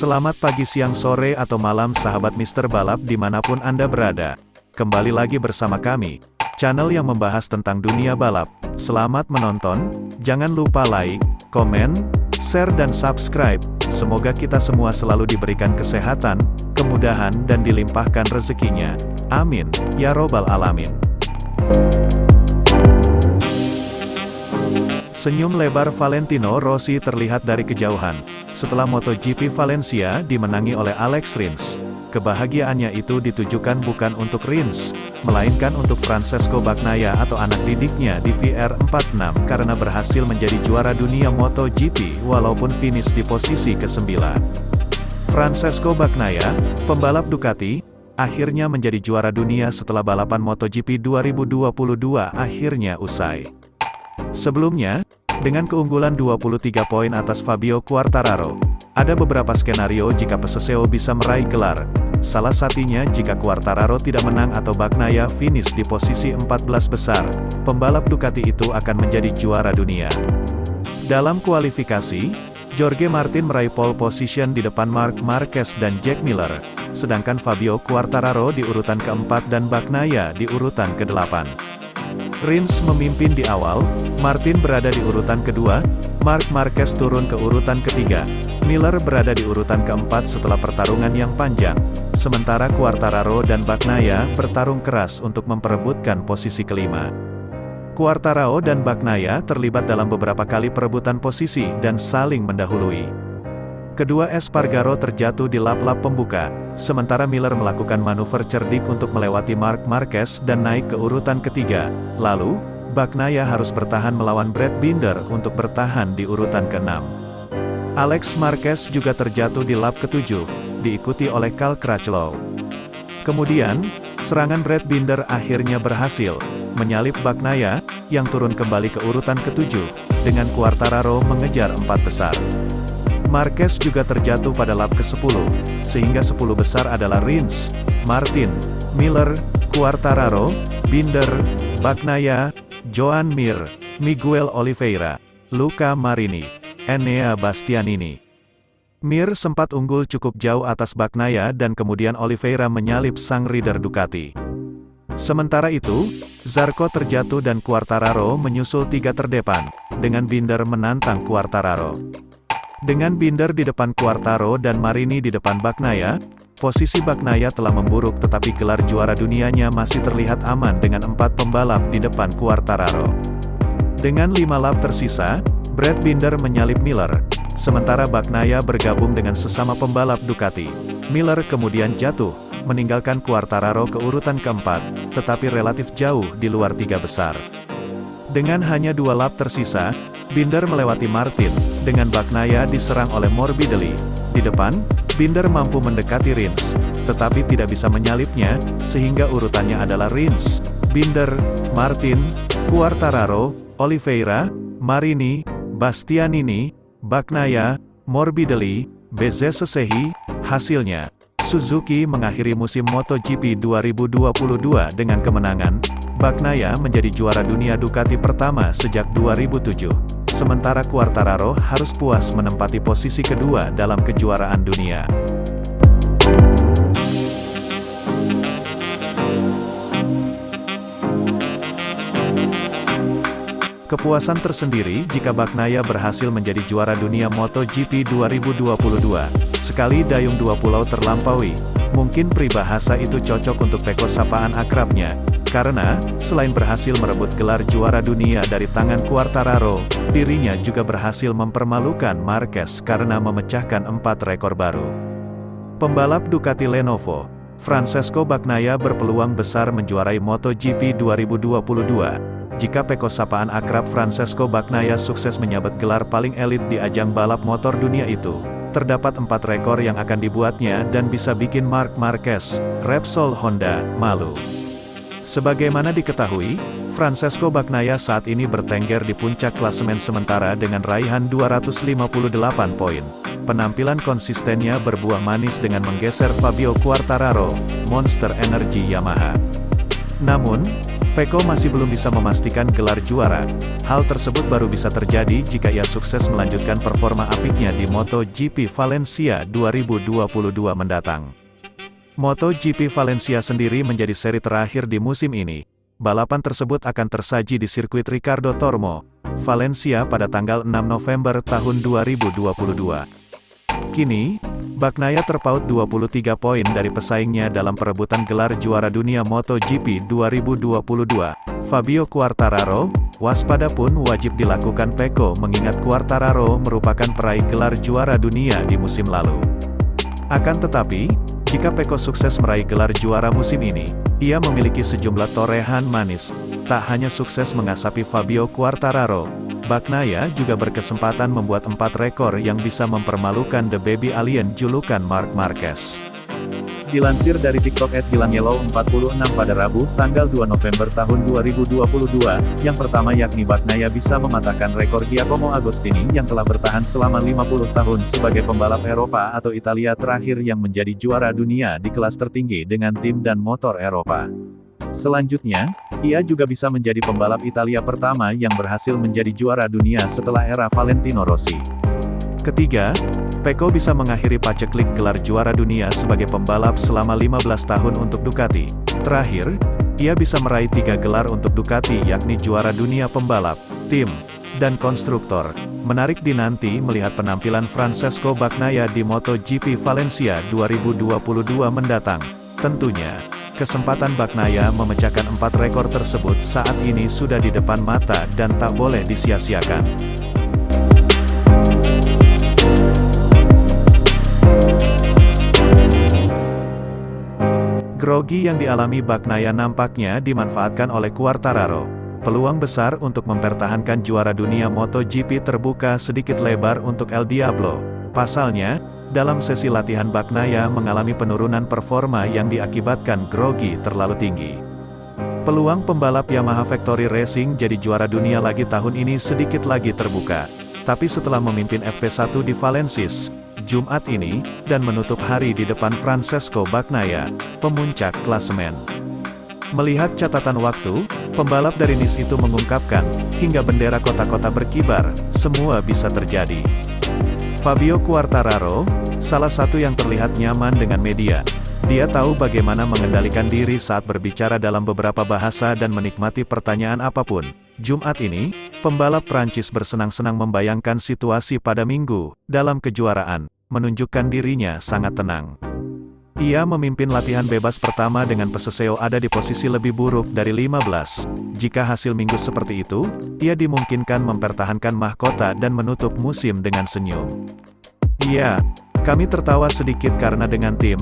Selamat pagi, siang, sore, atau malam sahabat Mister Balap dimanapun Anda berada. Kembali lagi bersama kami, channel yang membahas tentang dunia balap. Selamat menonton, jangan lupa like, komen, share dan subscribe. Semoga kita semua selalu diberikan kesehatan, kemudahan dan dilimpahkan rezekinya. Amin, ya robbal alamin. Senyum lebar Valentino Rossi terlihat dari kejauhan, setelah MotoGP Valencia dimenangi oleh Alex Rins. Kebahagiaannya itu ditujukan bukan untuk Rins, melainkan untuk Francesco Bagnaia atau anak didiknya di VR46 karena berhasil menjadi juara dunia MotoGP walaupun finish di posisi ke-9. Francesco Bagnaia, pembalap Ducati, akhirnya menjadi juara dunia setelah balapan MotoGP 2022 akhirnya usai. Sebelumnya, dengan keunggulan 23 poin atas Fabio Quartararo, ada beberapa skenario jika Peseseo bisa meraih gelar. Salah satunya jika Quartararo tidak menang atau Bagnaia finish di posisi 14 besar, pembalap Ducati itu akan menjadi juara dunia. Dalam kualifikasi, Jorge Martin meraih pole position di depan Marc Marquez dan Jack Miller, sedangkan Fabio Quartararo di urutan keempat dan Bagnaia di urutan ke-8. Rins memimpin di awal, Martin berada di urutan kedua, Marc Marquez turun ke urutan ketiga, Miller berada di urutan keempat setelah pertarungan yang panjang, sementara Quartararo dan Bagnaia bertarung keras untuk memperebutkan posisi kelima. Quartararo dan Bagnaia terlibat dalam beberapa kali perebutan posisi dan saling mendahului. Kedua Espargaro terjatuh di lap-lap pembuka, sementara Miller melakukan manuver cerdik untuk melewati Marc Marquez dan naik ke urutan ketiga. Lalu, Bagnaia harus bertahan melawan Brad Binder untuk bertahan di urutan ke-6. Alex Marquez juga terjatuh di lap ke-7, diikuti oleh Cal Crutchlow. Kemudian, serangan Brad Binder akhirnya berhasil, menyalip Bagnaia, yang turun kembali ke urutan ke-7, dengan Quartararo mengejar 4 besar. Marquez juga terjatuh pada lap ke-10, sehingga 10 besar adalah Rins, Martin, Miller, Quartararo, Binder, Bagnaia, Joan Mir, Miguel Oliveira, Luca Marini, Enea Bastianini. Mir sempat unggul cukup jauh atas Bagnaia dan kemudian Oliveira menyalip sang rider Ducati. Sementara itu, Zarco terjatuh dan Quartararo menyusul 3 terdepan, dengan Binder menantang Quartararo. Dengan Binder di depan Quartararo dan Marini di depan Bagnaia, posisi Bagnaia telah memburuk tetapi gelar juara dunianya masih terlihat aman dengan 4 pembalap di depan Quartararo. Dengan 5 lap tersisa, Brad Binder menyalip Miller, sementara Bagnaia bergabung dengan sesama pembalap Ducati. Miller kemudian jatuh, meninggalkan Quartararo ke urutan keempat, tetapi relatif jauh di luar 3 besar. Dengan hanya 2 lap tersisa, Binder melewati Martin, dengan Bagnaia diserang oleh Morbidelli. Di depan, Binder mampu mendekati Rins, tetapi tidak bisa menyalipnya, sehingga urutannya adalah Rins, Binder, Martin, Quartararo, Oliveira, Marini, Bastianini, Bagnaia, Morbidelli, Bezzecchi. Hasilnya, Suzuki mengakhiri musim MotoGP 2022 dengan kemenangan. Bagnaia menjadi juara dunia Ducati pertama sejak 2007. Sementara Quartararo harus puas menempati posisi kedua dalam kejuaraan dunia. Kepuasan tersendiri jika Bagnaia berhasil menjadi juara dunia MotoGP 2022. Sekali dayung 2 pulau terlampaui, mungkin peribahasa itu cocok untuk Pecco sapaan akrabnya. Karena, selain berhasil merebut gelar juara dunia dari tangan Quartararo, dirinya juga berhasil mempermalukan Marquez karena memecahkan 4 rekor baru. Pembalap Ducati Lenovo, Francesco Bagnaia berpeluang besar menjuarai MotoGP 2022. Jika Pecco sapaan akrab Francesco Bagnaia sukses menyabet gelar paling elit di ajang balap motor dunia itu, terdapat 4 rekor yang akan dibuatnya dan bisa bikin Marc Marquez, Repsol Honda, malu. Sebagaimana diketahui, Francesco Bagnaia saat ini bertengger di puncak klasemen sementara dengan raihan 258 poin. Penampilan konsistennya berbuah manis dengan menggeser Fabio Quartararo, Monster Energy Yamaha. Namun, Pecco masih belum bisa memastikan gelar juara. Hal tersebut baru bisa terjadi jika ia sukses melanjutkan performa apiknya di MotoGP Valencia 2022 mendatang. MotoGP Valencia sendiri menjadi seri terakhir di musim ini. Balapan tersebut akan tersaji di sirkuit Ricardo Tormo, Valencia pada tanggal 6 November tahun 2022. Kini, Bagnaia terpaut 23 poin dari pesaingnya dalam perebutan gelar juara dunia MotoGP 2022, Fabio Quartararo. Waspada pun wajib dilakukan Pecco mengingat Quartararo merupakan peraih gelar juara dunia di musim lalu. Akan tetapi, jika Pecco sukses meraih gelar juara musim ini, ia memiliki sejumlah torehan manis. Tak hanya sukses mengasapi Fabio Quartararo, Bagnaia juga berkesempatan membuat 4 rekor yang bisa mempermalukan The Baby Alien julukan Marc Marquez. Dilansir dari TikTok @gilangyellow46 pada Rabu, tanggal 2 November tahun 2022, yang pertama yakni Bagnaia bisa mematahkan rekor Giacomo Agostini yang telah bertahan selama 50 tahun sebagai pembalap Eropa atau Italia terakhir yang menjadi juara dunia di kelas tertinggi dengan tim dan motor Eropa. Selanjutnya, ia juga bisa menjadi pembalap Italia pertama yang berhasil menjadi juara dunia setelah era Valentino Rossi. Ketiga, Pecco bisa mengakhiri paceklik gelar juara dunia sebagai pembalap selama 15 tahun untuk Ducati. Terakhir, ia bisa meraih 3 gelar untuk Ducati yakni juara dunia pembalap, tim, dan konstruktor. Menarik dinanti melihat penampilan Francesco Bagnaia di MotoGP Valencia 2022 mendatang. Tentunya, kesempatan Bagnaia memecahkan 4 rekor tersebut saat ini sudah di depan mata dan tak boleh disia-siakan. Grogi yang dialami Bagnaia nampaknya dimanfaatkan oleh Quartararo. Peluang besar untuk mempertahankan juara dunia MotoGP terbuka sedikit lebar untuk El Diablo. Pasalnya, dalam sesi latihan Bagnaia mengalami penurunan performa yang diakibatkan grogi terlalu tinggi. Peluang pembalap Yamaha Factory Racing jadi juara dunia lagi tahun ini sedikit lagi terbuka. Tapi setelah memimpin FP1 di Valencia Jumat ini, dan menutup hari di depan Francesco Bagnaia, pemuncak klasemen. Melihat catatan waktu, pembalap dari Nice itu mengungkapkan, hingga bendera kota-kota berkibar, semua bisa terjadi. Fabio Quartararo, salah satu yang terlihat nyaman dengan media. Dia tahu bagaimana mengendalikan diri saat berbicara dalam beberapa bahasa dan menikmati pertanyaan apapun. Jumat ini, pembalap Prancis bersenang-senang membayangkan situasi pada Minggu, dalam kejuaraan, menunjukkan dirinya sangat tenang. Ia memimpin latihan bebas pertama dengan Peseseo ada di posisi lebih buruk dari 15. Jika hasil Minggu seperti itu, ia dimungkinkan mempertahankan mahkota dan menutup musim dengan senyum. Iya, kami tertawa sedikit karena dengan tim,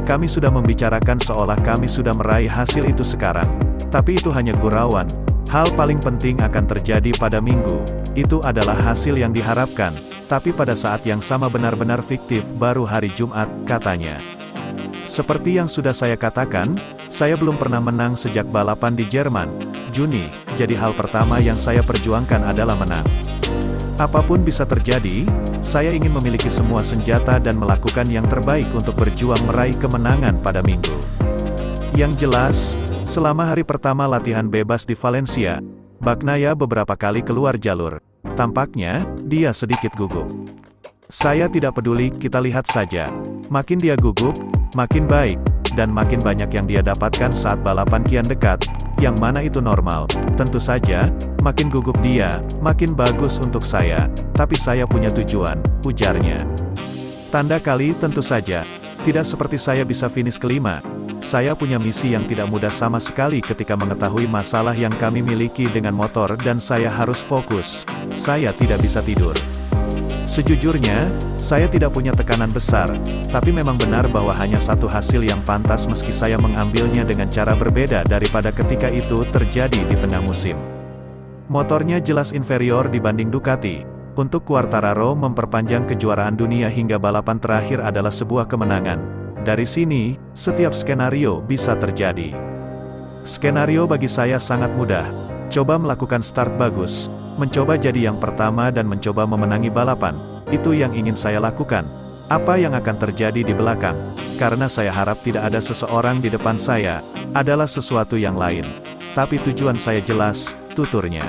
kami sudah membicarakan seolah kami sudah meraih hasil itu sekarang. Tapi itu hanya gurauan. Hal paling penting akan terjadi pada Minggu. Itu adalah hasil yang diharapkan, tapi pada saat yang sama benar-benar fiktif baru hari Jumat, katanya. Seperti yang sudah saya katakan, saya belum pernah menang sejak balapan di Jerman, Juni, jadi hal pertama yang saya perjuangkan adalah menang. Apapun bisa terjadi, saya ingin memiliki semua senjata dan melakukan yang terbaik untuk berjuang meraih kemenangan pada Minggu. Yang jelas, selama hari pertama latihan bebas di Valencia, Bagnaia beberapa kali keluar jalur. Tampaknya, dia sedikit gugup. Saya tidak peduli, kita lihat saja. Makin dia gugup, makin baik, dan makin banyak yang dia dapatkan saat balapan kian dekat, yang mana itu normal. Tentu saja, makin gugup dia, makin bagus untuk saya, tapi saya punya tujuan, ujarnya. Tanda kali tentu saja, tidak seperti saya bisa finish kelima. Saya punya misi yang tidak mudah sama sekali ketika mengetahui masalah yang kami miliki dengan motor dan saya harus fokus. Saya tidak bisa tidur. Sejujurnya, saya tidak punya tekanan besar, tapi memang benar bahwa hanya satu hasil yang pantas meski saya mengambilnya dengan cara berbeda daripada ketika itu terjadi di tengah musim. Motornya jelas inferior dibanding Ducati. Untuk Quartararo memperpanjang kejuaraan dunia hingga balapan terakhir adalah sebuah kemenangan. Dari sini, setiap skenario bisa terjadi. Skenario bagi saya sangat mudah. Coba melakukan start bagus, mencoba jadi yang pertama dan mencoba memenangi balapan. Itu yang ingin saya lakukan. Apa yang akan terjadi di belakang? Karena saya harap tidak ada seseorang di depan saya, adalah sesuatu yang lain. tapi tujuan saya jelas, tuturnya.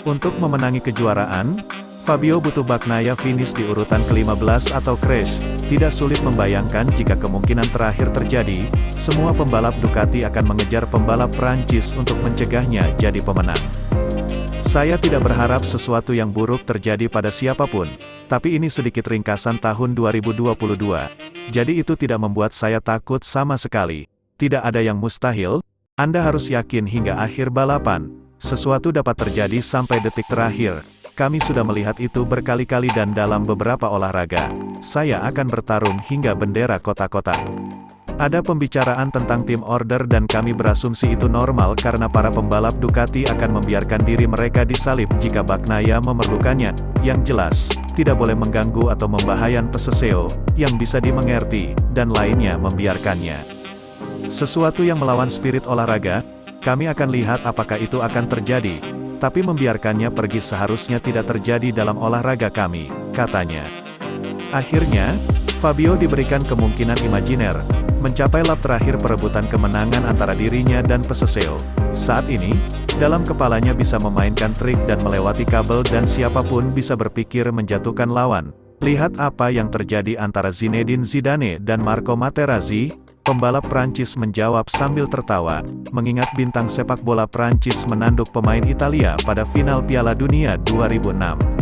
Untuk memenangi kejuaraan, Fabio butuh Bagnaia finish di urutan ke-15 atau crash. Tidak sulit membayangkan jika kemungkinan terakhir terjadi, semua pembalap Ducati akan mengejar pembalap Prancis untuk mencegahnya jadi pemenang. Saya tidak berharap sesuatu yang buruk terjadi pada siapapun, tapi ini sedikit ringkasan tahun 2022. Jadi itu tidak membuat saya takut sama sekali. Tidak ada yang mustahil, Anda harus yakin hingga akhir balapan. Sesuatu dapat terjadi sampai detik terakhir. Kami sudah melihat itu berkali-kali dan dalam beberapa olahraga. Saya akan bertarung hingga bendera kota-kota. Ada pembicaraan tentang tim order dan kami berasumsi itu normal karena para pembalap Ducati akan membiarkan diri mereka disalib jika Bagnaia memerlukannya. Yang jelas, tidak boleh mengganggu atau membahayakan peseseo, yang bisa dimengerti, dan lainnya membiarkannya. Sesuatu yang melawan spirit olahraga, kami akan lihat apakah itu akan terjadi. Tapi membiarkannya pergi seharusnya tidak terjadi dalam olahraga kami, katanya. Akhirnya, Fabio diberikan kemungkinan imajiner, mencapai lap terakhir perebutan kemenangan antara dirinya dan peseseo. Saat ini, dalam kepalanya bisa memainkan trik dan melewati kabel dan siapapun bisa berpikir menjatuhkan lawan. Lihat apa yang terjadi antara Zinedine Zidane dan Marco Materazzi. Pembalap Prancis menjawab sambil tertawa, mengingat bintang sepak bola Prancis menanduk pemain Italia pada final Piala Dunia 2006.